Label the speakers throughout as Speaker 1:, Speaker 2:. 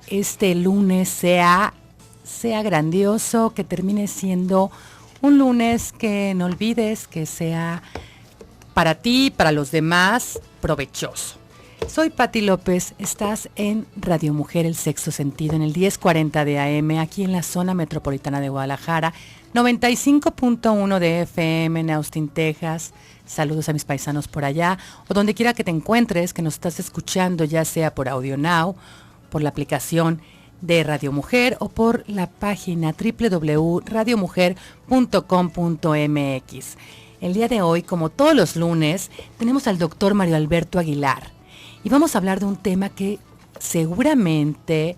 Speaker 1: este lunes sea grandioso, que termine siendo un lunes que no olvides, que sea para ti, para los demás, provechoso. Soy Pati López, estás en Radio Mujer, el sexto sentido, en el 1040 de AM, aquí en la zona metropolitana de Guadalajara, 95.1 de FM en Austin, Texas. Saludos a mis paisanos por allá, o donde quiera que te encuentres, que nos estás escuchando, ya sea por Audio Now, por la aplicación de Radio Mujer o por la página www.radiomujer.com.mx. El día de hoy, como todos los lunes, tenemos al doctor Mario Alberto Aguilar y vamos a hablar de un tema que seguramente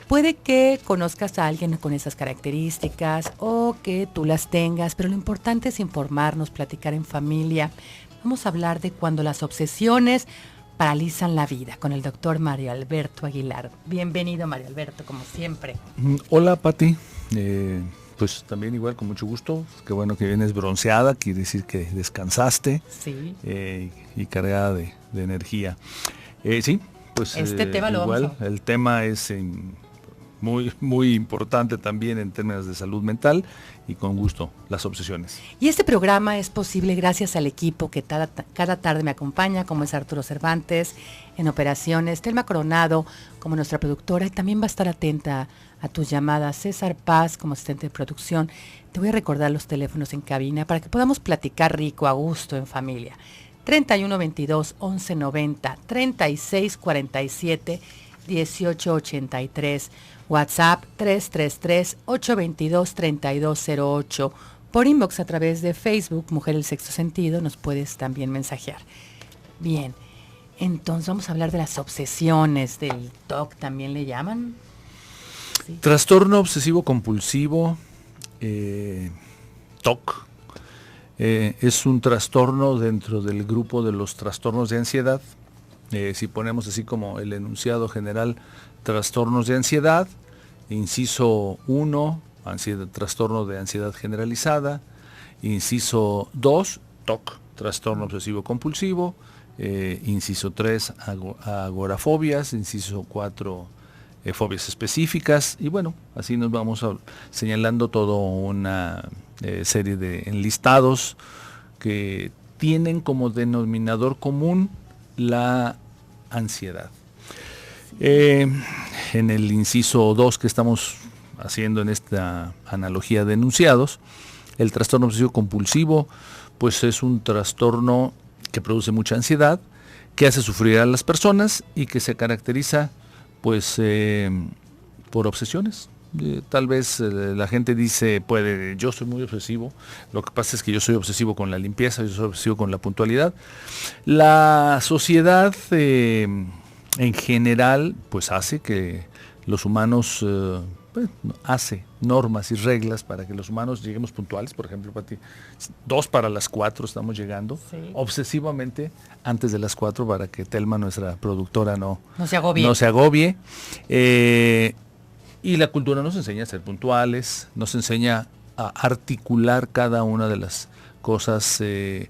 Speaker 1: puede que conozcas a alguien con esas características o que tú las tengas, pero lo importante es informarnos, platicar en familia. Vamos a hablar de cuando las obsesiones paralizan la vida con el doctor Mario Alberto Aguilar. Bienvenido, Mario Alberto, como siempre.
Speaker 2: Hola, Pati. Pues también igual, con mucho gusto. Qué bueno que vienes bronceada, quiere decir que descansaste.
Speaker 1: Sí.
Speaker 2: Y cargada de energía. Sí, pues
Speaker 1: este tema lo
Speaker 2: igual,
Speaker 1: vamos a...
Speaker 2: el tema es muy, muy importante también en términos de salud mental y con gusto, las obsesiones.
Speaker 1: Y este programa es posible gracias al equipo que cada tarde me acompaña, como es Arturo Cervantes en operaciones, Telma Coronado como nuestra productora, y también va a estar atenta a tus llamadas, César Paz como asistente de producción. Te voy a recordar los teléfonos en cabina para que podamos platicar rico, a gusto, en familia. 3122-1190, 3647-1883, WhatsApp 333-822-3208, por inbox a través de Facebook, Mujer el Sexto Sentido, nos puedes también mensajear. Bien, entonces vamos a hablar de las obsesiones, del TOC, ¿también le llaman?
Speaker 2: Sí. Trastorno obsesivo compulsivo, TOC. Es un trastorno dentro del grupo de los trastornos de ansiedad. Si ponemos así como el enunciado general, trastornos de ansiedad, inciso 1, trastorno de ansiedad generalizada, inciso 2, TOC, trastorno obsesivo compulsivo, inciso 3, agorafobias, inciso 4, fobias específicas, y bueno, así nos vamos señalando toda una serie de enlistados que tienen como denominador común la ansiedad. En el inciso 2 que estamos haciendo en esta analogía de enunciados, el trastorno obsesivo compulsivo pues es un trastorno que produce mucha ansiedad, que hace sufrir a las personas y que se caracteriza pues por obsesiones. Tal vez la gente dice, yo soy muy obsesivo, lo que pasa es que yo soy obsesivo con la limpieza, yo soy obsesivo con la puntualidad. La sociedad en general pues hace que los humanos, hace normas y reglas para que los humanos lleguemos puntuales. Por ejemplo, para ti, 2 para las 4 estamos llegando, sí, obsesivamente antes de las 4 para que Telma, nuestra productora, no se agobie. Y la cultura nos enseña a ser puntuales, nos enseña a articular cada una de las cosas que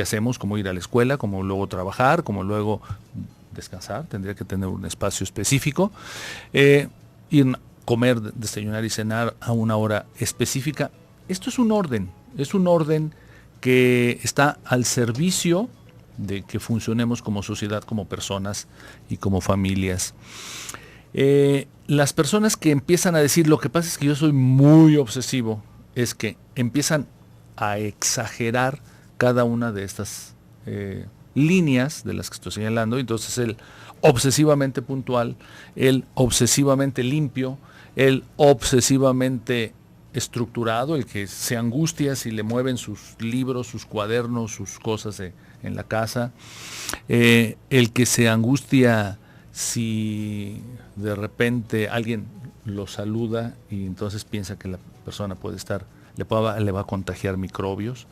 Speaker 2: hacemos, como ir a la escuela, como luego trabajar, como luego descansar, tendría que tener un espacio específico, ir comer, desayunar y cenar a una hora específica. Esto es un orden que está al servicio de que funcionemos como sociedad, como personas y como familias. Las personas que empiezan a decir, lo que pasa es que yo soy muy obsesivo, es que empiezan a exagerar cada una de estas líneas de las que estoy señalando. Entonces el obsesivamente puntual, el obsesivamente limpio, el obsesivamente estructurado, el que se angustia si le mueven sus libros, sus cuadernos, sus cosas en la casa, el que se angustia si de repente alguien lo saluda y entonces piensa que la persona le va a contagiar microbios.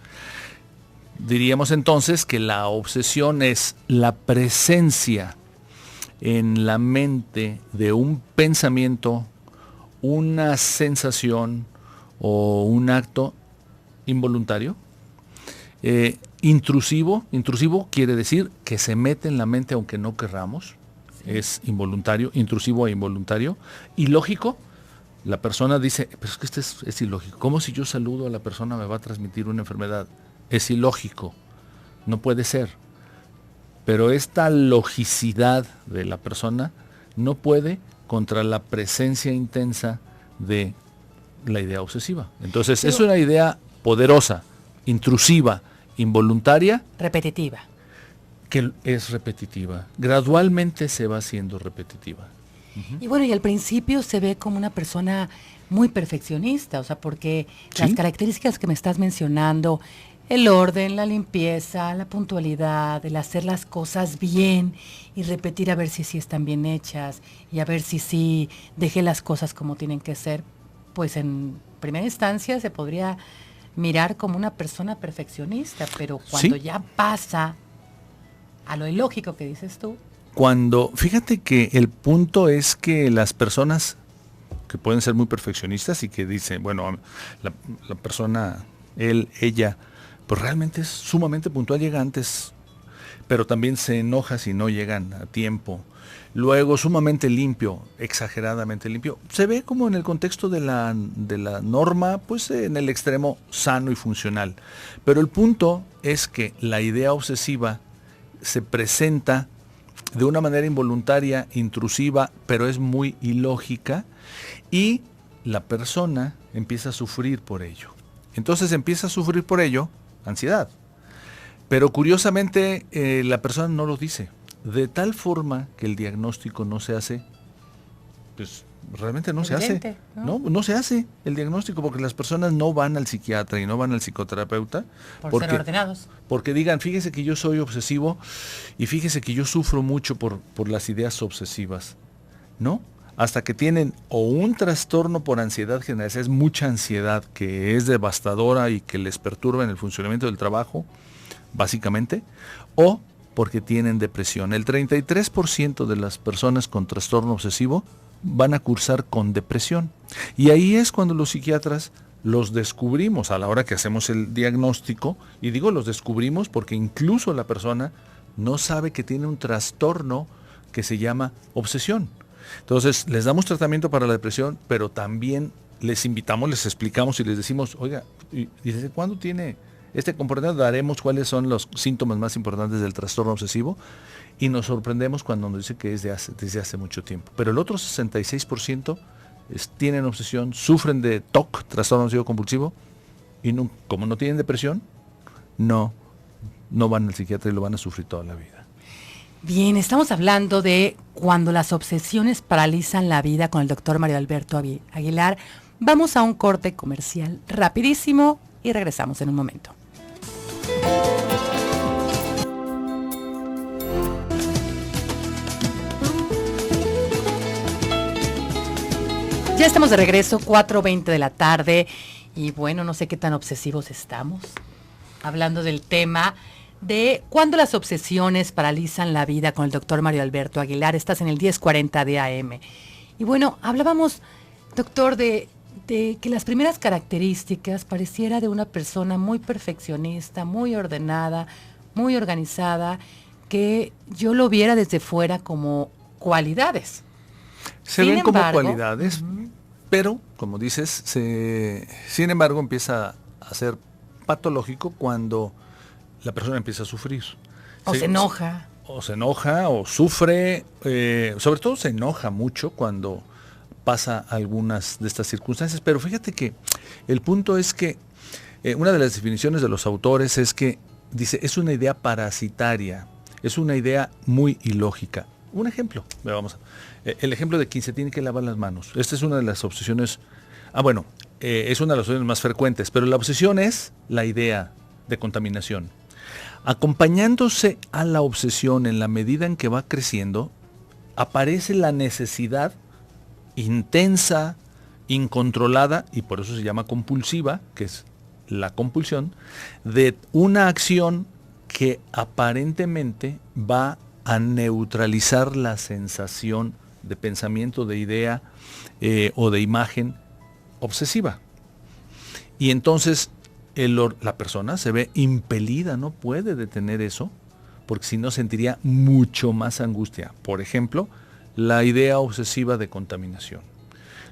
Speaker 2: Diríamos entonces que la obsesión es la presencia en la mente de un pensamiento, una sensación o un acto involuntario, intrusivo quiere decir que se mete en la mente aunque no querramos. es involuntario, intrusivo e involuntario. Ilógico, la persona dice, pero es que este es ilógico. ¿Cómo si yo saludo a la persona me va a transmitir una enfermedad? Es ilógico, no puede ser. Pero esta logicidad de la persona no puede contra la presencia intensa de la idea obsesiva. Entonces, es una idea poderosa, intrusiva, involuntaria.
Speaker 1: Repetitiva.
Speaker 2: Que es repetitiva. Gradualmente se va haciendo repetitiva.
Speaker 1: Y bueno, y al principio se ve como una persona muy perfeccionista, o sea, porque las características que me estás mencionando, el orden, la limpieza, la puntualidad, el hacer las cosas bien y repetir a ver si sí están bien hechas y a ver si sí dejé las cosas como tienen que ser, pues en primera instancia se podría mirar como una persona perfeccionista, pero cuando ya pasa a lo ilógico que dices tú.
Speaker 2: Fíjate que el punto es que las personas que pueden ser muy perfeccionistas y que dicen, bueno, la persona, él, ella, pues realmente es sumamente puntual, llega antes, pero también se enoja si no llegan a tiempo. Luego, sumamente limpio, exageradamente limpio. Se ve como en el contexto de la norma, pues en el extremo sano y funcional. Pero el punto es que la idea obsesiva se presenta de una manera involuntaria, intrusiva, pero es muy ilógica, y la persona empieza a sufrir por ello. Entonces empieza a sufrir por ello ansiedad. Pero curiosamente la persona no lo dice. De tal forma que el diagnóstico no se hace, pues realmente no
Speaker 1: Evidente,
Speaker 2: se hace. No se hace el diagnóstico porque las personas no van al psiquiatra y no van al psicoterapeuta.
Speaker 1: Por ser ordenados.
Speaker 2: Porque digan, fíjese que yo soy obsesivo y fíjese que yo sufro mucho por las ideas obsesivas. ¿No? Hasta que tienen o un trastorno por ansiedad generalizada, es mucha ansiedad que es devastadora y que les perturba en el funcionamiento del trabajo, básicamente, o porque tienen depresión. El 33% de las personas con trastorno obsesivo van a cursar con depresión. Y ahí es cuando los psiquiatras los descubrimos a la hora que hacemos el diagnóstico, y digo los descubrimos porque incluso la persona no sabe que tiene un trastorno que se llama obsesión. Entonces, les damos tratamiento para la depresión, pero también les invitamos, les explicamos y les decimos, oiga, ¿y desde cuándo tiene este comportamiento? Daremos cuáles son los síntomas más importantes del trastorno obsesivo y nos sorprendemos cuando nos dice que es desde hace mucho tiempo. Pero el otro 66% tienen obsesión, sufren de TOC, trastorno obsesivo compulsivo, y no, como no tienen depresión, no van al psiquiatra y lo van a sufrir toda la vida.
Speaker 1: Bien, estamos hablando de cuando las obsesiones paralizan la vida con el doctor Mario Alberto Aguilar. Vamos a un corte comercial rapidísimo y regresamos en un momento. Ya estamos de regreso, 4:20 de la tarde, y bueno, no sé qué tan obsesivos estamos, hablando del tema de cuando las obsesiones paralizan la vida con el doctor Mario Alberto Aguilar. Estás en el 1040 de AM. Y bueno, hablábamos, doctor, de que las primeras características pareciera de una persona muy perfeccionista, muy ordenada, muy organizada, que yo lo viera desde fuera como cualidades.
Speaker 2: Se ven como cualidades, pero, como dices, sin embargo empieza a ser patológico cuando la persona empieza a sufrir.
Speaker 1: O se enoja.
Speaker 2: O se enoja, o sufre, sobre todo se enoja mucho cuando pasa algunas de estas circunstancias. Pero fíjate que el punto es que una de las definiciones de los autores es que, dice, es una idea parasitaria, es una idea muy ilógica. Un ejemplo, el ejemplo de quien se tiene que lavar las manos. Esta es una de las obsesiones, es una de las obsesiones más frecuentes, pero la obsesión es la idea de contaminación. Acompañándose a la obsesión en la medida en que va creciendo, aparece la necesidad intensa, incontrolada, y por eso se llama compulsiva, que es la compulsión, de una acción que aparentemente va a neutralizar la sensación de pensamiento, de idea o de imagen obsesiva. Y entonces la persona se ve impelida, no puede detener eso, porque si no sentiría mucho más angustia. Por ejemplo, la idea obsesiva de contaminación.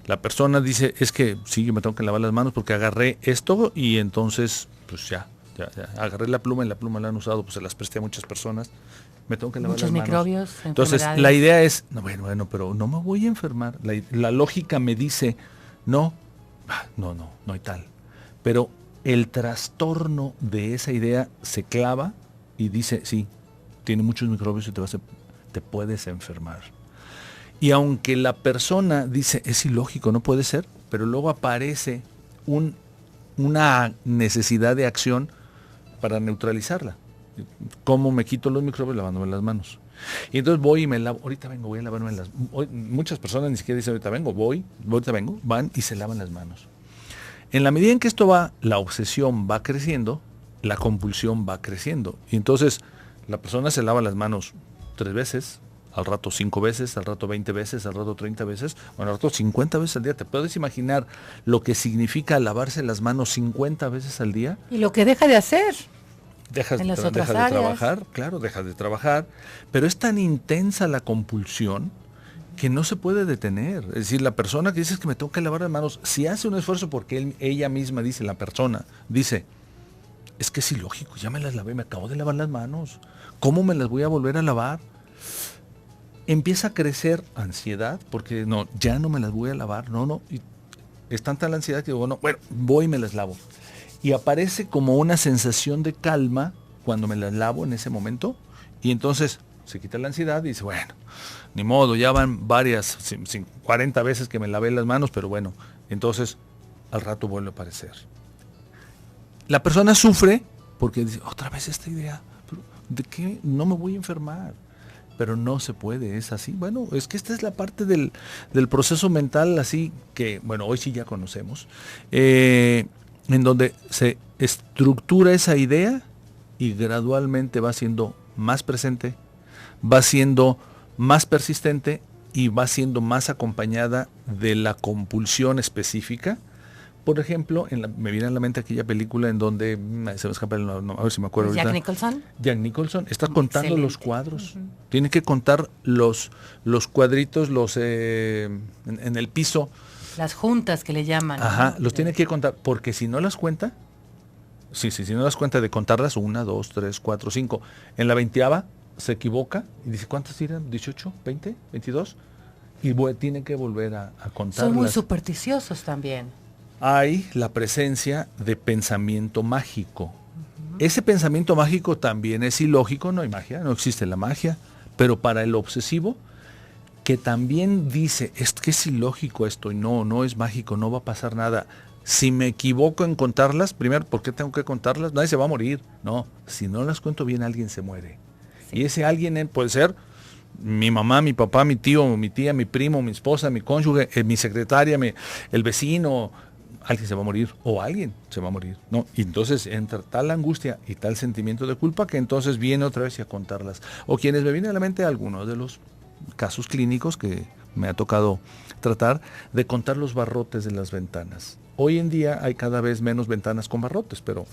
Speaker 2: La persona dice, es que sí, yo me tengo que lavar las manos porque agarré esto y entonces, pues ya, agarré la pluma y la pluma la han usado, pues se las presté a muchas personas, me tengo que lavar
Speaker 1: Muchos
Speaker 2: las manos.
Speaker 1: microbios,
Speaker 2: Entonces, la idea es, no, bueno, pero no me voy a enfermar. La lógica me dice, no hay tal. Pero el trastorno de esa idea se clava y dice, sí, tiene muchos microbios y te puedes enfermar. Y aunque la persona dice, es ilógico, no puede ser, pero luego aparece una necesidad de acción para neutralizarla. ¿Cómo me quito los microbios? Lavándome las manos. Y entonces voy y me lavo, ahorita vengo, voy a lavarme las manos. Muchas personas ni siquiera dicen, ahorita vengo, van y se lavan las manos. En la medida en que esto va, la obsesión va creciendo, la compulsión va creciendo. Y entonces la persona se lava las manos 3 veces, al rato 5 veces, al rato 20 veces, al rato 30 veces, bueno, al rato 50 veces al día. ¿Te puedes imaginar lo que significa lavarse las manos 50 veces al día?
Speaker 1: Y lo que deja de hacer.
Speaker 2: Dejas de trabajar, claro, dejas de trabajar, pero es tan intensa la compulsión que no se puede detener. Es decir, la persona que dice que me tengo que lavar las manos, si hace un esfuerzo porque ella misma dice, la persona dice, es que es ilógico, ya me las lavé, me acabo de lavar las manos, ¿cómo me las voy a volver a lavar? Empieza a crecer ansiedad, porque no, ya no me las voy a lavar, y es tanta la ansiedad que digo, bueno, voy y me las lavo. Y aparece como una sensación de calma cuando me las lavo en ese momento, y entonces se quita la ansiedad y dice, bueno, ni modo, ya van varias, 40 veces que me lavé las manos, pero bueno, entonces al rato vuelve a aparecer. La persona sufre porque dice, otra vez esta idea, ¿de qué? No me voy a enfermar. Pero no se puede, es así. Bueno, es que esta es la parte del proceso mental así que, bueno, hoy sí ya conocemos, en donde se estructura esa idea y gradualmente va siendo más presente, va siendo más persistente y va siendo más acompañada de la compulsión específica. Por ejemplo, me viene a la mente aquella película en donde, se me escapa el nombre, a ver si me acuerdo ahorita. Jack Nicholson está contando excelente. Los cuadros. Uh-huh. Tiene que contar los cuadritos, en el piso.
Speaker 1: Las juntas que le llaman.
Speaker 2: Ajá, ¿no? Los tiene que contar, porque si no las cuenta, si no las cuenta de contarlas, 1, 2, 3, 4, 5, en la 20ª se equivoca y dice, ¿cuántas eran? ¿18? ¿20? ¿22? Y tiene que volver a contarlas.
Speaker 1: Son muy supersticiosos también.
Speaker 2: Hay la presencia de pensamiento mágico. Uh-huh. Ese pensamiento mágico también es ilógico, no hay magia, no existe la magia, pero para el obsesivo, que también dice, es que es ilógico esto, y no es mágico, no va a pasar nada. Si me equivoco en contarlas, primero, ¿por qué tengo que contarlas? Nadie se va a morir. No, si no las cuento bien, alguien se muere. Sí. Y ese alguien puede ser mi mamá, mi papá, mi tío, mi tía, mi primo, mi esposa, mi cónyuge, mi secretaria, el vecino. Alguien se va a morir o alguien se va a morir, ¿no? Y entonces entra tal angustia y tal sentimiento de culpa que entonces viene otra vez a contarlas. O quienes me vienen a la mente algunos de los casos clínicos que me ha tocado tratar, de contar los barrotes de las ventanas. Hoy en día hay cada vez menos ventanas con barrotes, pero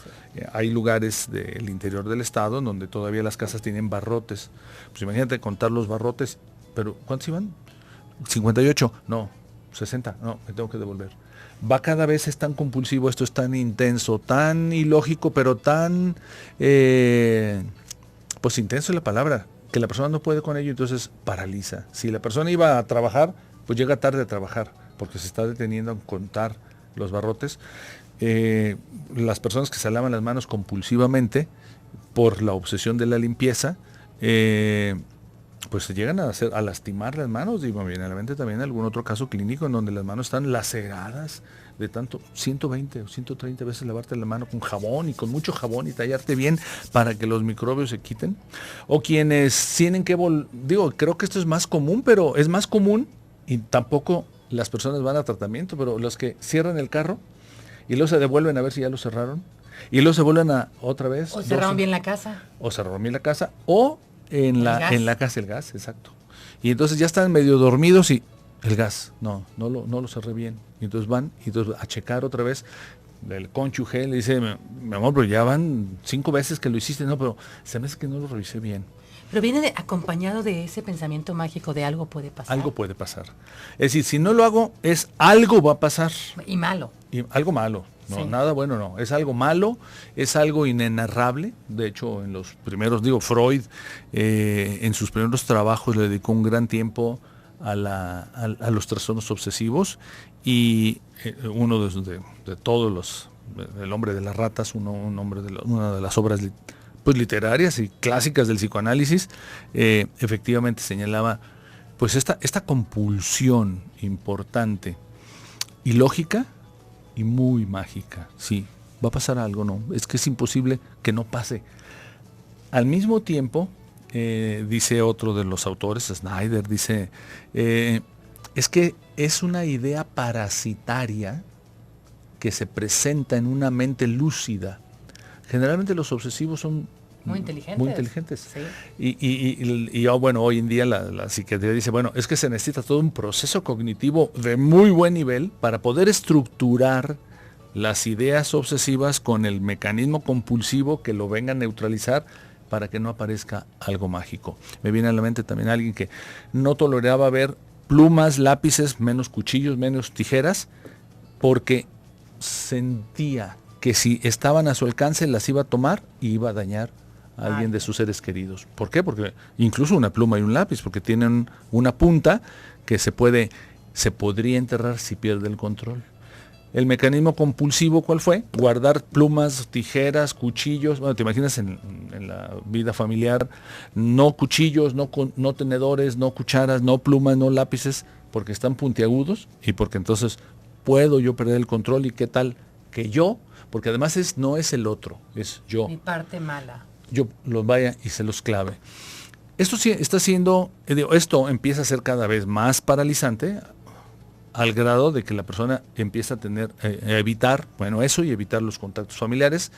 Speaker 2: hay lugares del interior del estado en donde todavía las casas tienen barrotes. Pues imagínate contar los barrotes, pero ¿cuántos iban? 58, no, 60, no, me tengo que devolver. Va cada vez es tan compulsivo, esto es tan intenso, tan ilógico, pero tan, pues intenso es la palabra, que la persona no puede con ello, entonces paraliza. Si la persona iba a trabajar, pues llega tarde a trabajar, porque se está deteniendo a contar los barrotes. Las personas que se lavan las manos compulsivamente por la obsesión de la limpieza, pues se llegan a lastimar las manos. Y me viene a la mente también algún otro caso clínico en donde las manos están laceradas de tanto 120 o 130 veces lavarte la mano con jabón y con mucho jabón y tallarte bien para que los microbios se quiten. O quienes tienen que creo que esto es más común, pero es más común y tampoco las personas van a tratamiento, pero los que cierran el carro y luego se devuelven a ver si ya lo cerraron y luego se vuelven a otra vez.
Speaker 1: O cerraron bien la casa.
Speaker 2: O cerraron bien la casa o en la casa el gas, exacto. Y entonces ya están medio dormidos y el gas, no lo cerré bien. Y entonces van a checar otra vez. El cónyuge le dice, mi amor, pero ya van 5 veces que lo hiciste, no, pero se me hace que no lo revisé bien.
Speaker 1: Pero viene acompañado de ese pensamiento mágico de algo puede pasar.
Speaker 2: Algo puede pasar. Es decir, si no lo hago, es algo va a pasar.
Speaker 1: Y malo.
Speaker 2: Y algo malo. No,
Speaker 1: Sí.
Speaker 2: nada bueno no. Es algo malo, es algo inenarrable. De hecho, en los primeros, Freud, en sus primeros trabajos le dedicó un gran tiempo a los trastornos obsesivos y uno de todos los, el hombre de las ratas, una de las obras pues literarias y clásicas del psicoanálisis, efectivamente señalaba pues esta compulsión importante y lógica y muy mágica. Sí, va a pasar algo, ¿no? Es que es imposible que no pase. Al mismo tiempo, dice otro de los autores, Snyder, dice, es que es una idea parasitaria que se presenta en una mente lúcida. Generalmente los obsesivos son
Speaker 1: muy inteligentes.
Speaker 2: Muy inteligentes.
Speaker 1: Sí.
Speaker 2: Y bueno, hoy en día la psiquiatría dice, bueno, es que se necesita todo un proceso cognitivo de muy buen nivel para poder estructurar las ideas obsesivas con el mecanismo compulsivo que lo venga a neutralizar para que no aparezca algo mágico. Me viene a la mente también alguien que no toleraba ver plumas, lápices, menos cuchillos, menos tijeras, porque sentía que si estaban a su alcance las iba a tomar y iba a dañar a alguien de sus seres queridos. ¿Por qué? Porque incluso una pluma y un lápiz, porque tienen una punta que se podría enterrar si pierde el control. El mecanismo compulsivo, ¿cuál fue? Guardar plumas, tijeras, cuchillos. Bueno, te imaginas en la vida familiar, no cuchillos, no tenedores, no cucharas, no plumas, no lápices, porque están puntiagudos y porque entonces puedo yo perder el control. ¿Y qué tal que yo? Porque además no es el otro, es yo.
Speaker 1: Mi parte mala.
Speaker 2: Yo los vaya y se los clave. Esto sí está siendo, esto empieza a ser cada vez más paralizante al grado de que la persona empieza a evitar, bueno, eso y evitar los contactos familiares.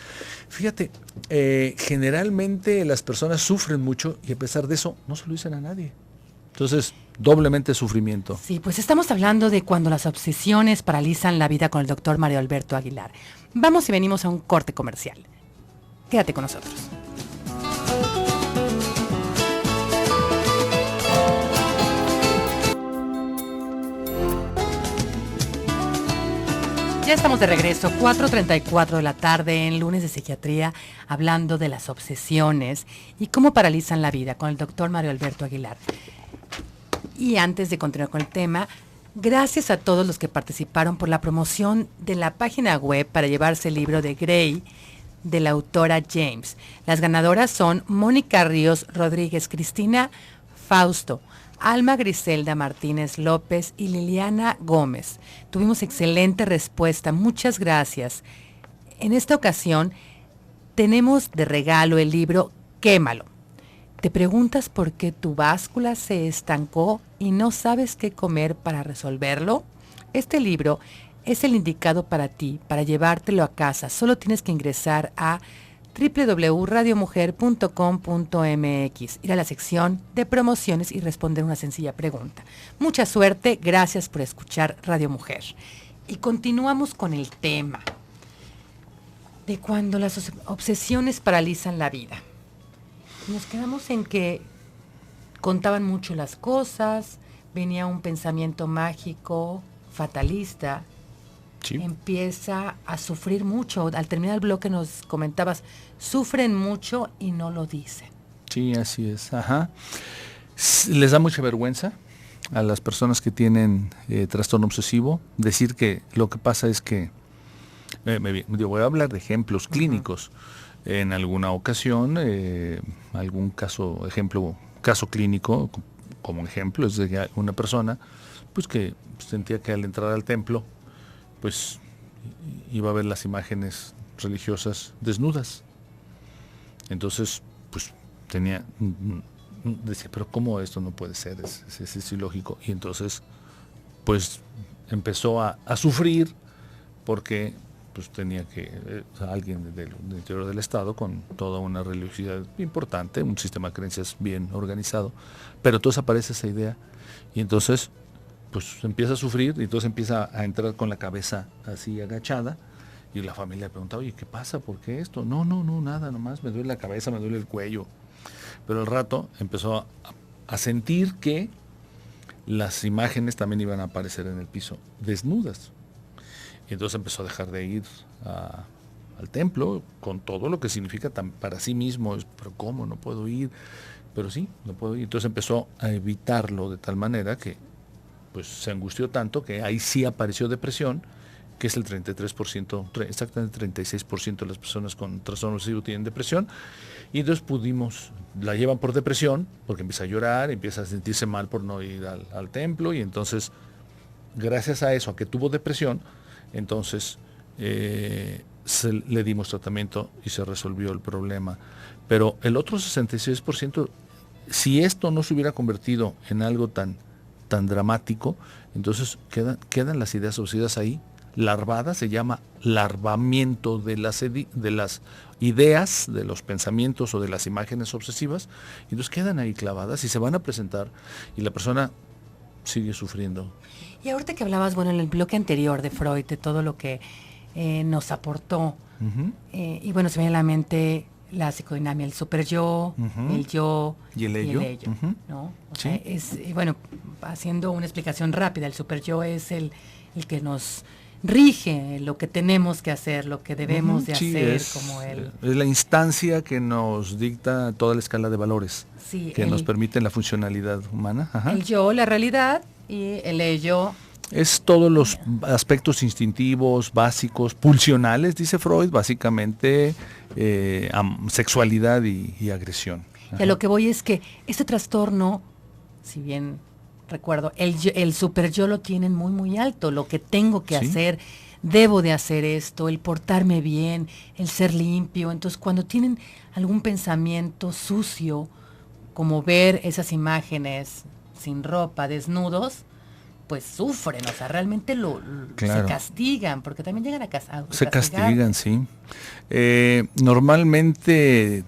Speaker 2: Fíjate, generalmente las personas sufren mucho y a pesar de eso no se lo dicen a nadie. Entonces, doblemente sufrimiento.
Speaker 1: Sí, pues estamos hablando de cuando las obsesiones paralizan la vida con el doctor Mario Alberto Aguilar. Vamos y venimos a un corte comercial. Quédate con nosotros. Ya estamos de regreso, 4:34 de la tarde en Lunes de Psiquiatría, hablando de las obsesiones y cómo paralizan la vida con el doctor Mario Alberto Aguilar. Y antes de continuar con el tema, gracias a todos los que participaron por la promoción de la página web para llevarse el libro de Grey de la autora James. Las ganadoras son Mónica Ríos Rodríguez, Cristina Fausto, Alma Griselda Martínez López y Liliana Gómez. Tuvimos excelente respuesta, muchas gracias. En esta ocasión tenemos de regalo el libro Quémalo. ¿Te preguntas por qué tu báscula se estancó y no sabes qué comer para resolverlo? Este libro es el indicado para ti, para llevártelo a casa. Solo tienes que ingresar a www.radiomujer.com.mx, ir a la sección de promociones y responder una sencilla pregunta. Mucha suerte, gracias por escuchar Radio Mujer. Y continuamos con el tema de cuando las obsesiones paralizan la vida. Nos quedamos en que contaban mucho las cosas, venía un pensamiento mágico, fatalista,
Speaker 2: Sí.
Speaker 1: Empieza a sufrir mucho. Al terminar el bloque nos comentabas, sufren mucho y no lo dicen.
Speaker 2: Sí, así es. Ajá. Les da mucha vergüenza a las personas que tienen trastorno obsesivo decir que lo que pasa es que, voy a hablar de ejemplos clínicos. En alguna ocasión, algún caso clínico, como ejemplo, es de una persona pues que sentía que al entrar al templo pues iba a ver las imágenes religiosas desnudas. Entonces, pues decía, pero ¿cómo esto no puede ser? Es ilógico. Y entonces, pues empezó a sufrir porque pues tenía que, alguien del interior del Estado con toda una religiosidad importante, un sistema de creencias bien organizado, pero entonces aparece esa idea y entonces pues empieza a sufrir y entonces empieza a entrar con la cabeza así agachada y la familia le pregunta, oye, ¿qué pasa? ¿Por qué esto? No, nada, nomás me duele la cabeza, me duele el cuello. pero al rato empezó a sentir que las imágenes también iban a aparecer en el piso, desnudas. Y entonces empezó a dejar de ir al templo, con todo lo que significa para sí mismo. Pero ¿cómo? No puedo ir. Pero sí, no puedo ir. Entonces empezó a evitarlo de tal manera que pues se angustió tanto que ahí sí apareció depresión, que es el 33%, exactamente 36% de las personas con trastorno obsesivo tienen depresión. Y entonces la llevan por depresión, porque empieza a llorar, empieza a sentirse mal por no ir al templo, y entonces, gracias a eso, a que tuvo depresión, entonces le dimos tratamiento y se resolvió el problema. Pero el otro 66%, si esto no se hubiera convertido en algo tan dramático, entonces quedan las ideas obsesivas ahí, larvadas, se llama larvamiento de las ideas, de los pensamientos o de las imágenes obsesivas, y entonces quedan ahí clavadas y se van a presentar, y la persona sigue sufriendo.
Speaker 1: Y ahorita que hablabas, bueno, en el bloque anterior de Freud, de todo lo que nos aportó, y bueno, se me viene a la mente la psicodinamia, el superyo, el yo
Speaker 2: y el ello,
Speaker 1: ¿no? O
Speaker 2: sí.
Speaker 1: sea, bueno, haciendo una explicación rápida, el superyo es el que nos rige lo que tenemos que hacer, lo que debemos de hacer, como él.
Speaker 2: Es la instancia que nos dicta toda la escala de valores,
Speaker 1: sí,
Speaker 2: que nos permiten la funcionalidad humana.
Speaker 1: El yo, la realidad, y el ello.
Speaker 2: Es todos los aspectos instintivos, básicos, pulsionales, dice Freud, básicamente sexualidad y agresión.
Speaker 1: Y a lo que voy es que este trastorno, si bien recuerdo, el super yo lo tienen muy, muy alto, lo que tengo que hacer, debo de hacer esto, el portarme bien, el ser limpio. Entonces, cuando tienen algún pensamiento sucio, como ver esas imágenes sin ropa, desnudos, pues sufren, o sea, realmente se castigan, porque también llegan a castigar.
Speaker 2: Se castigan, sí. Normalmente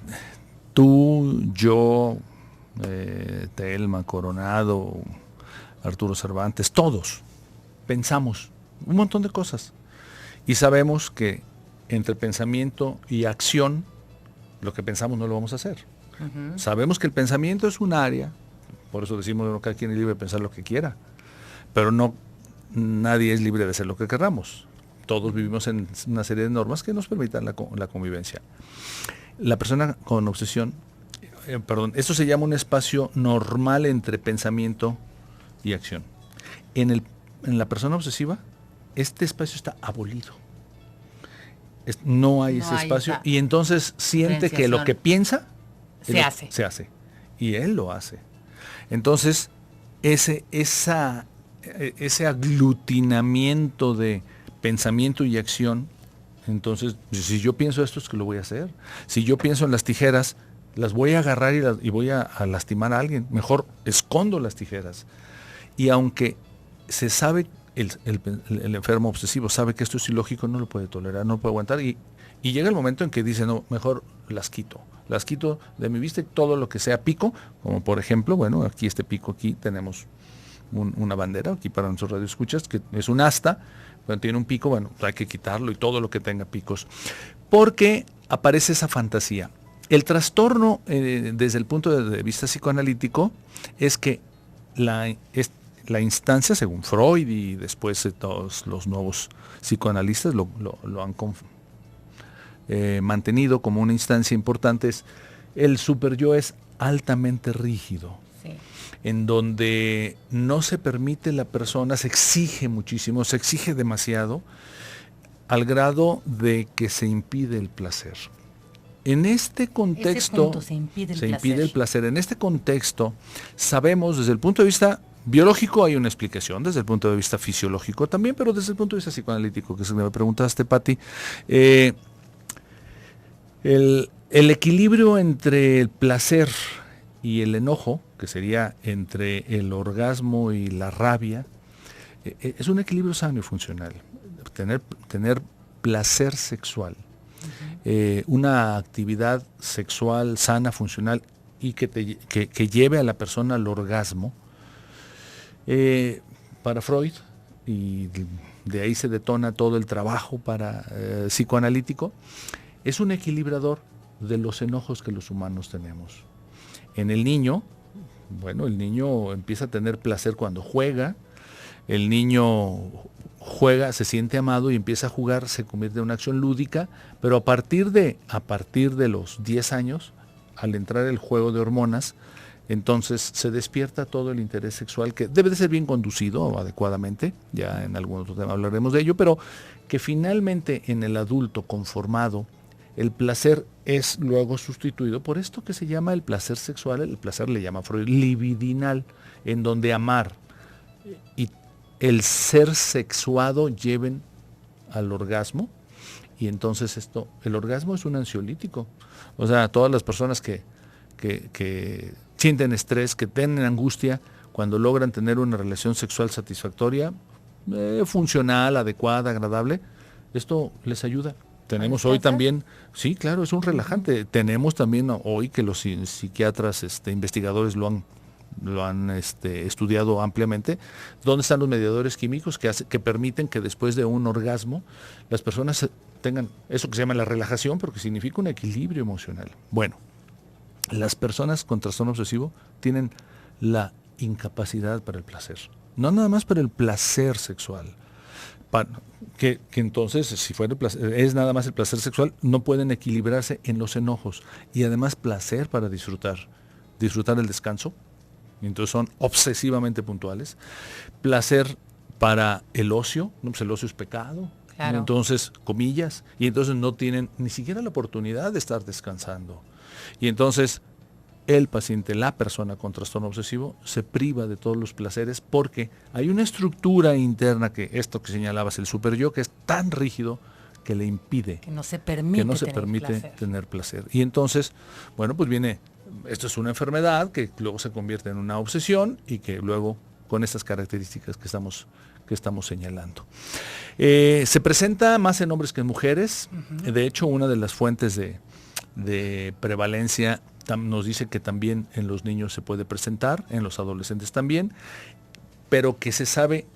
Speaker 2: tú, yo, Telma, Coronado, Arturo Cervantes, todos pensamos un montón de cosas y sabemos que entre pensamiento y acción lo que pensamos no lo vamos a hacer. Sabemos que el pensamiento es un área, por eso decimos que cada quien es libre de pensar lo que quiera, pero nadie es libre de hacer lo que queramos. Todos vivimos en una serie de normas que nos permitan la convivencia. La persona con obsesión, esto se llama un espacio normal entre pensamiento y acción. En la persona obsesiva, este espacio está abolido. No hay ese espacio, y entonces siente que lo que piensa se hace. Y él lo hace. Entonces, ese aglutinamiento de pensamiento y acción, entonces, si yo pienso esto es que lo voy a hacer. Si yo pienso en las tijeras, las voy a agarrar y voy a lastimar a alguien. Mejor escondo las tijeras. Y aunque se sabe, el enfermo obsesivo sabe que esto es ilógico, no lo puede tolerar, no lo puede aguantar, y llega el momento en que dice, no, mejor las quito de mi vista, todo lo que sea pico, como por ejemplo, bueno, aquí este pico, aquí tenemos una bandera, aquí para nuestros radioescuchas, que es un asta, cuando tiene un pico, bueno, hay que quitarlo, y todo lo que tenga picos, porque aparece esa fantasía. El trastorno, desde el punto de vista psicoanalítico, es que la instancia, según Freud y después todos los nuevos psicoanalistas lo han mantenido como una instancia importante, es el superyo es altamente rígido, en donde no se permite la persona, se exige muchísimo, se exige demasiado, al grado de que se impide el placer. En este contexto
Speaker 1: se impide
Speaker 2: el placer. En este contexto sabemos desde el punto de vista biológico hay una explicación, desde el punto de vista fisiológico también, pero desde el punto de vista psicoanalítico, que es lo que me preguntaste, Pati, el equilibrio entre el placer y el enojo, que sería entre el orgasmo y la rabia, es un equilibrio sano y funcional. Tener placer sexual, una actividad sexual sana, funcional, y que lleve a la persona al orgasmo, para Freud, y de ahí se detona todo el trabajo psicoanalítico, es un equilibrador de los enojos que los humanos tenemos. En el niño, bueno, el niño empieza a tener placer cuando juega, el niño juega, se siente amado y empieza a jugar, se convierte en una acción lúdica, pero a partir de los 10 años, al entrar el juego de hormonas, entonces se despierta todo el interés sexual, que debe de ser bien conducido adecuadamente, ya en algún otro tema hablaremos de ello, pero que finalmente en el adulto conformado, el placer es luego sustituido por esto que se llama el placer sexual, el placer le llama Freud libidinal, en donde amar y el ser sexuado lleven al orgasmo, y entonces el orgasmo es un ansiolítico. O sea, todas las personas que sienten estrés, que tienen angustia, cuando logran tener una relación sexual satisfactoria, funcional, adecuada, agradable, esto les ayuda. Tenemos hoy también, sí, claro, es un relajante. Tenemos también hoy que los psiquiatras, investigadores lo han estudiado ampliamente, dónde están los mediadores químicos que permiten que después de un orgasmo las personas tengan eso que se llama la relajación, porque significa un equilibrio emocional. Bueno, las personas con trastorno obsesivo tienen la incapacidad para el placer, no nada más para el placer sexual, que entonces, si fuera es nada más el placer sexual, no pueden equilibrarse en los enojos, y además placer para disfrutar el descanso, y entonces son obsesivamente puntuales, placer para el ocio, ¿no? Pues el ocio es pecado, claro. Entonces, comillas, y entonces no tienen ni siquiera la oportunidad de estar descansando. Y entonces el paciente, la persona con trastorno obsesivo, se priva de todos los placeres porque hay una estructura interna, que esto que señalabas, el superyo, que es tan rígido que le impide,
Speaker 1: que no se permite
Speaker 2: tener placer. Y entonces, bueno, pues esto es una enfermedad que luego se convierte en una obsesión y que luego con estas características que estamos señalando. Se presenta más en hombres que en mujeres. Uh-huh. De hecho, una de las fuentes de prevalencia nos dice que también en los niños se puede presentar, en los adolescentes también, pero que se sabe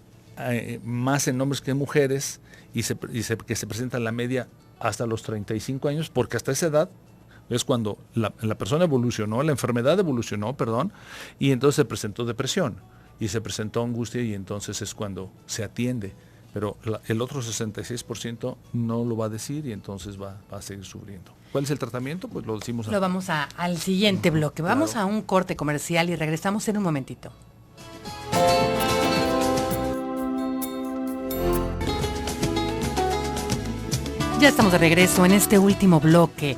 Speaker 2: más en hombres que en mujeres, que se presenta en la media hasta los 35 años, porque hasta esa edad es cuando la persona evolucionó, la enfermedad evolucionó, y entonces se presentó depresión, y se presentó angustia, y entonces es cuando se atiende. Pero el otro 66% no lo va a decir, y entonces va a seguir sufriendo. ¿Cuál es el tratamiento? Pues lo decimos.
Speaker 1: Lo vamos al siguiente bloque. Vamos a un corte comercial y regresamos en un momentito. Ya estamos de regreso en este último bloque,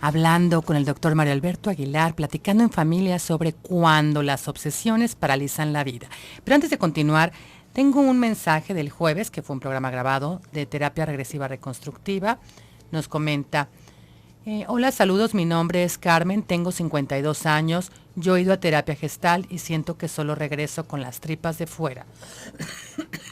Speaker 1: hablando con el doctor Mario Alberto Aguilar, platicando en familia sobre cuando las obsesiones paralizan la vida. Pero antes de continuar, tengo un mensaje del jueves, que fue un programa grabado de terapia regresiva reconstructiva. Nos comenta: hola, saludos, mi nombre es Carmen, tengo 52 años, yo he ido a terapia gestal y siento que solo regreso con las tripas de fuera.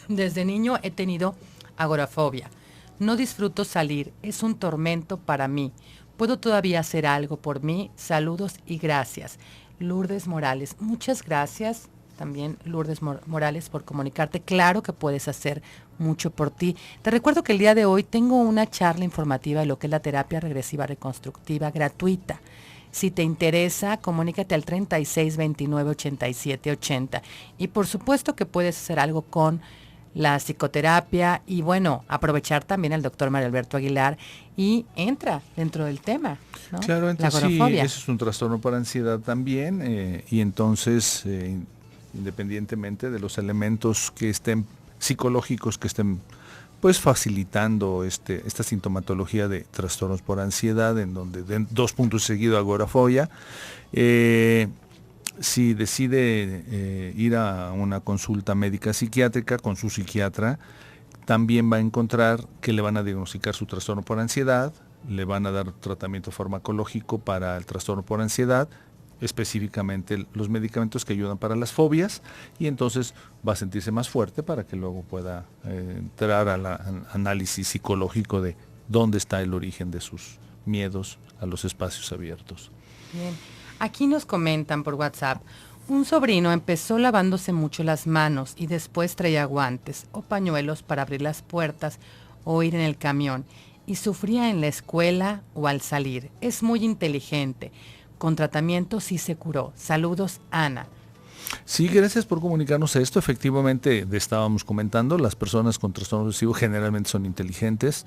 Speaker 1: Desde niño he tenido agorafobia. No disfruto salir, es un tormento para mí. ¿Puedo todavía hacer algo por mí? Saludos y gracias. Lourdes Morales, muchas gracias. También Lourdes Morales por comunicarte. Claro que puedes hacer mucho por ti. Te recuerdo que el día de hoy tengo una charla informativa de lo que es la terapia regresiva reconstructiva gratuita. Si te interesa, comunícate al 36 29 87 80. Y por supuesto que puedes hacer algo con la psicoterapia y bueno, aprovechar también al doctor Mario Alberto Aguilar y entra dentro del tema, ¿no?
Speaker 2: Claro, entonces sí, eso es un trastorno por ansiedad también, y entonces independientemente de los elementos que estén psicológicos que estén pues facilitando esta sintomatología de trastornos por ansiedad, en donde den 2 puntos seguidos agorafobia, si decide ir a una consulta médica psiquiátrica con su psiquiatra, también va a encontrar que le van a diagnosticar su trastorno por ansiedad, le van a dar tratamiento farmacológico para el trastorno por ansiedad, específicamente los medicamentos que ayudan para las fobias, y entonces va a sentirse más fuerte para que luego pueda entrar al análisis psicológico de dónde está el origen de sus miedos a los espacios abiertos.
Speaker 1: Bien, aquí nos comentan por WhatsApp: un sobrino empezó lavándose mucho las manos y después traía guantes o pañuelos para abrir las puertas o ir en el camión, y sufría en la escuela o al salir. Es muy inteligente. con tratamiento sí se curó. Saludos, Ana.
Speaker 2: Sí, gracias por comunicarnos esto. Efectivamente, estábamos comentando, las personas con trastorno obsesivo generalmente son inteligentes.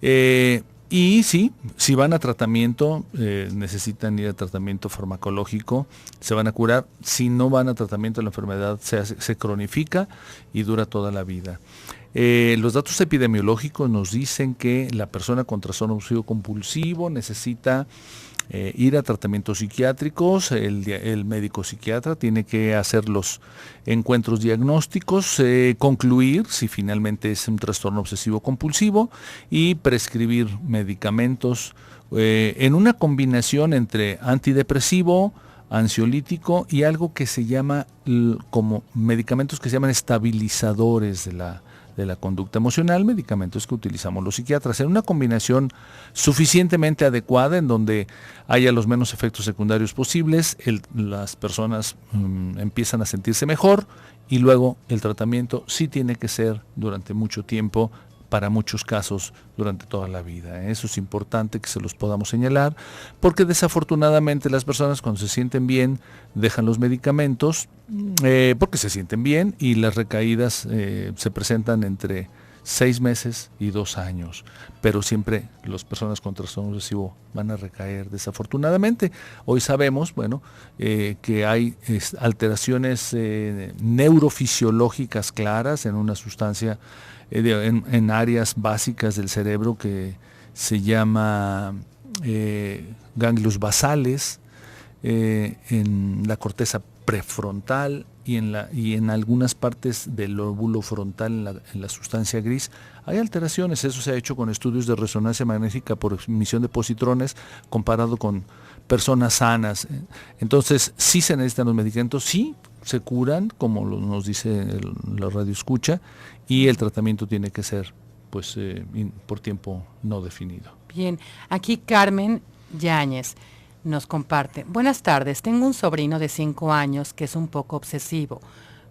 Speaker 2: Y sí, si van a tratamiento, necesitan ir a tratamiento farmacológico, se van a curar. Si no van a tratamiento, la enfermedad se cronifica y dura toda la vida. Los datos epidemiológicos nos dicen que la persona con trastorno obsesivo compulsivo necesita ir a tratamientos psiquiátricos. El médico psiquiatra tiene que hacer los encuentros diagnósticos, concluir si finalmente es un trastorno obsesivo compulsivo y prescribir medicamentos en una combinación entre antidepresivo, ansiolítico y algo que se llama como medicamentos que se llaman estabilizadores de la conducta emocional, medicamentos que utilizamos los psiquiatras, en una combinación suficientemente adecuada en donde haya los menos efectos secundarios posibles, las personas empiezan a sentirse mejor y luego el tratamiento sí tiene que ser durante mucho tiempo, para muchos casos durante toda la vida. Eso es importante que se los podamos señalar, porque desafortunadamente las personas cuando se sienten bien dejan los medicamentos porque se sienten bien y las recaídas se presentan entre 6 meses y 2 años, pero siempre las personas con trastorno obsesivo van a recaer desafortunadamente. Hoy sabemos, que hay alteraciones neurofisiológicas claras en una sustancia en áreas básicas del cerebro que se llama ganglios basales, en la corteza prefrontal y en algunas partes del lóbulo frontal, en la sustancia gris. Hay alteraciones. Eso se ha hecho con estudios de resonancia magnética por emisión de positrones comparado con personas sanas. Entonces, sí se necesitan los medicamentos, sí se curan, como nos dice la radio escucha, y el tratamiento tiene que ser por tiempo no definido.
Speaker 1: Bien, aquí Carmen Yáñez nos comparte. Buenas tardes, tengo un sobrino de 5 años que es un poco obsesivo.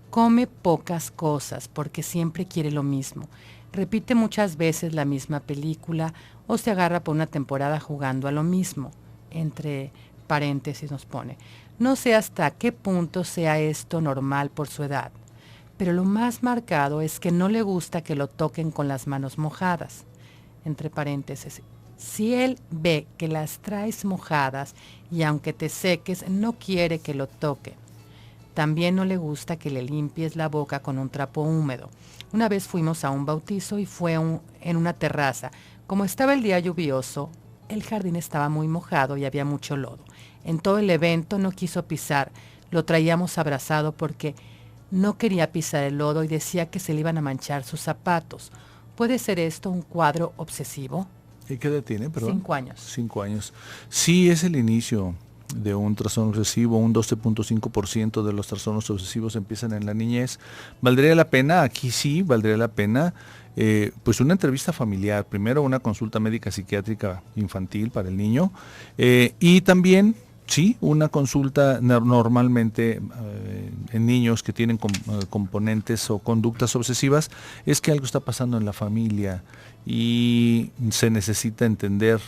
Speaker 1: Come pocas cosas porque siempre quiere lo mismo. Repite muchas veces la misma película o se agarra por una temporada jugando a lo mismo. Entre paréntesis nos pone. No sé hasta qué punto sea esto normal por su edad, pero lo más marcado es que no le gusta que lo toquen con las manos mojadas. Entre paréntesis, si él ve que las traes mojadas y aunque te seques, no quiere que lo toquen. También no le gusta que le limpies la boca con un trapo húmedo. Una vez fuimos a un bautizo y fue en una terraza. Como estaba el día lluvioso, el jardín estaba muy mojado y había mucho lodo. En todo el evento no quiso pisar, lo traíamos abrazado porque no quería pisar el lodo y decía que se le iban a manchar sus zapatos. ¿Puede ser esto un cuadro obsesivo?
Speaker 2: ¿Y qué edad tiene, perdón?
Speaker 1: 5 años.
Speaker 2: 5 años. Sí, es el inicio de un trastorno obsesivo. Un 12.5% de los trastornos obsesivos empiezan en la niñez. Valdría la pena, aquí sí, valdría la pena, una entrevista familiar. Primero una consulta médica psiquiátrica infantil para el niño y también sí, una consulta normalmente en niños que tienen componentes o conductas obsesivas, es que algo está pasando en la familia y se necesita entender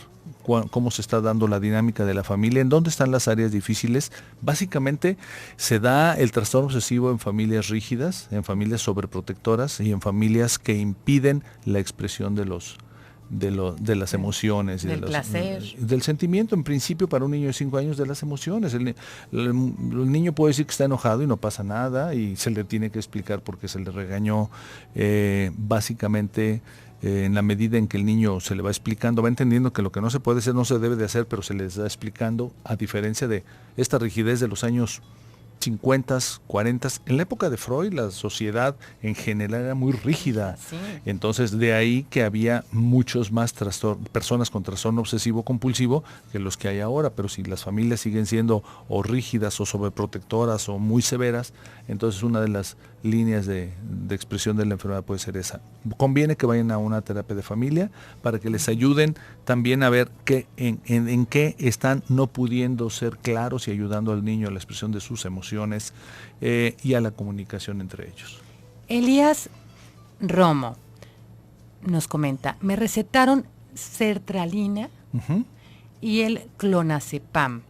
Speaker 2: cómo se está dando la dinámica de la familia, en dónde están las áreas difíciles. Básicamente se da el trastorno obsesivo en familias rígidas, en familias sobreprotectoras y en familias que impiden la expresión de las emociones y del sentimiento. En principio, para un niño de 5 años, de las emociones. El niño puede decir que está enojado y no pasa nada y se le tiene que explicar por qué se le regañó. Básicamente, en la medida en que el niño se le va explicando, va entendiendo que lo que no se puede hacer no se debe de hacer, pero se les va explicando, a diferencia de esta rigidez de los años 50, 40. En la época de Freud la sociedad en general era muy rígida. Sí. Entonces de ahí que había muchos más personas con trastorno obsesivo compulsivo que los que hay ahora, pero si las familias siguen siendo o rígidas o sobreprotectoras o muy severas, entonces una de las líneas de expresión de la enfermedad puede ser esa. Conviene que vayan a una terapia de familia para que les ayuden también a ver en qué están no pudiendo ser claros y ayudando al niño a la expresión de sus emociones y a la comunicación entre ellos.
Speaker 1: Elías Romo nos comenta, me recetaron sertralina y el clonazepam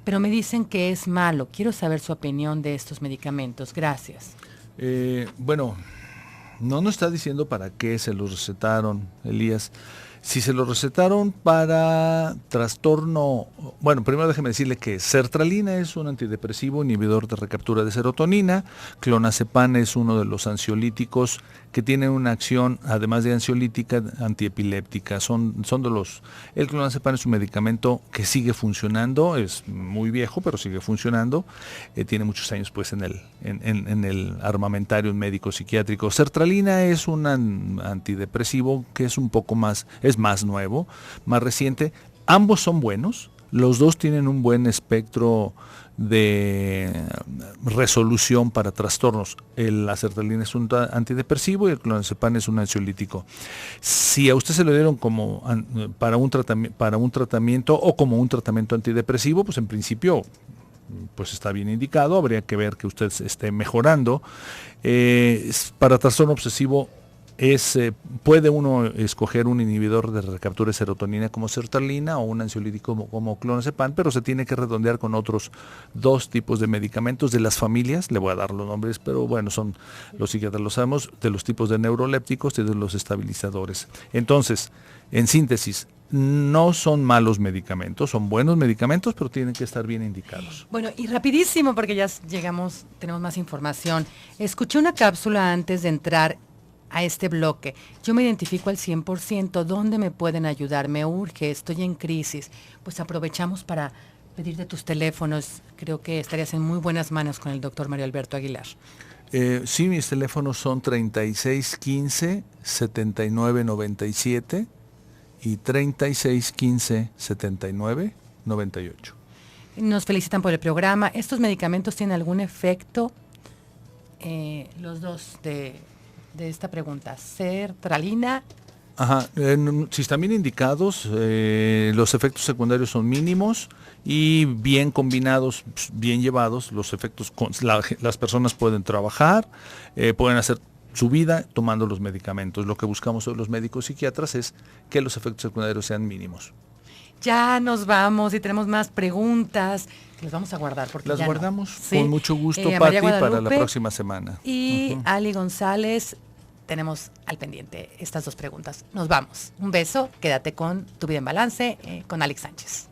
Speaker 1: pero me dicen que es malo. Quiero saber su opinión de estos medicamentos. Gracias.
Speaker 2: Bueno, no nos está diciendo para qué se los recetaron, Elías. Si se lo recetaron para trastorno, bueno, primero déjeme decirle que sertralina es un antidepresivo inhibidor de recaptura de serotonina, clonazepam es uno de los ansiolíticos que tienen una acción, además de ansiolítica, antiepiléptica. El clonazepam es un medicamento que sigue funcionando, es muy viejo, pero sigue funcionando, tiene muchos años pues en el armamentario médico psiquiátrico. Sertralina es un antidepresivo que es un poco más, es más nuevo, más reciente. Ambos son buenos, los dos tienen un buen espectro de resolución para trastornos. La sertralina es un antidepresivo y el clonazepam es un ansiolítico. Si a usted se lo dieron como para un tratamiento o como un tratamiento antidepresivo, pues en principio pues está bien indicado, habría que ver que usted esté mejorando. Para trastorno obsesivo puede uno escoger un inhibidor de recaptura de serotonina como sertralina o un ansiolítico como clonazepam, pero se tiene que redondear con otros dos tipos de medicamentos de las familias, le voy a dar los nombres, pero bueno, los psiquiatras lo sabemos, de los tipos de neurolépticos y de los estabilizadores. Entonces, en síntesis, no son malos medicamentos, son buenos medicamentos, pero tienen que estar bien indicados.
Speaker 1: Bueno, y rapidísimo, porque ya llegamos, tenemos más información. Escuché una cápsula antes de entrar a este bloque. Yo me identifico al 100%. ¿Dónde me pueden ayudar? Me urge, estoy en crisis. Pues aprovechamos para pedirte tus teléfonos. Creo que estarías en muy buenas manos con el doctor Mario Alberto Aguilar.
Speaker 2: Sí, mis teléfonos son 3615-7997 y 3615-7998.
Speaker 1: Nos felicitan por el programa. ¿Estos medicamentos tienen algún efecto? Los dos de esta pregunta, sertralina.
Speaker 2: Ajá, si están bien indicados, los efectos secundarios son mínimos y bien combinados, bien llevados, los efectos, las personas pueden trabajar, pueden hacer su vida tomando los medicamentos. Lo que buscamos hoy los médicos psiquiatras es que los efectos secundarios sean mínimos.
Speaker 1: Ya nos vamos y tenemos más preguntas que las vamos a guardar. Porque
Speaker 2: las guardamos
Speaker 1: ¿sí?
Speaker 2: Con mucho gusto, Pati, para la próxima semana.
Speaker 1: Y Ali González, tenemos al pendiente estas dos preguntas. Nos vamos. Un beso, quédate con Tu Vida en Balance, con Alex Sánchez.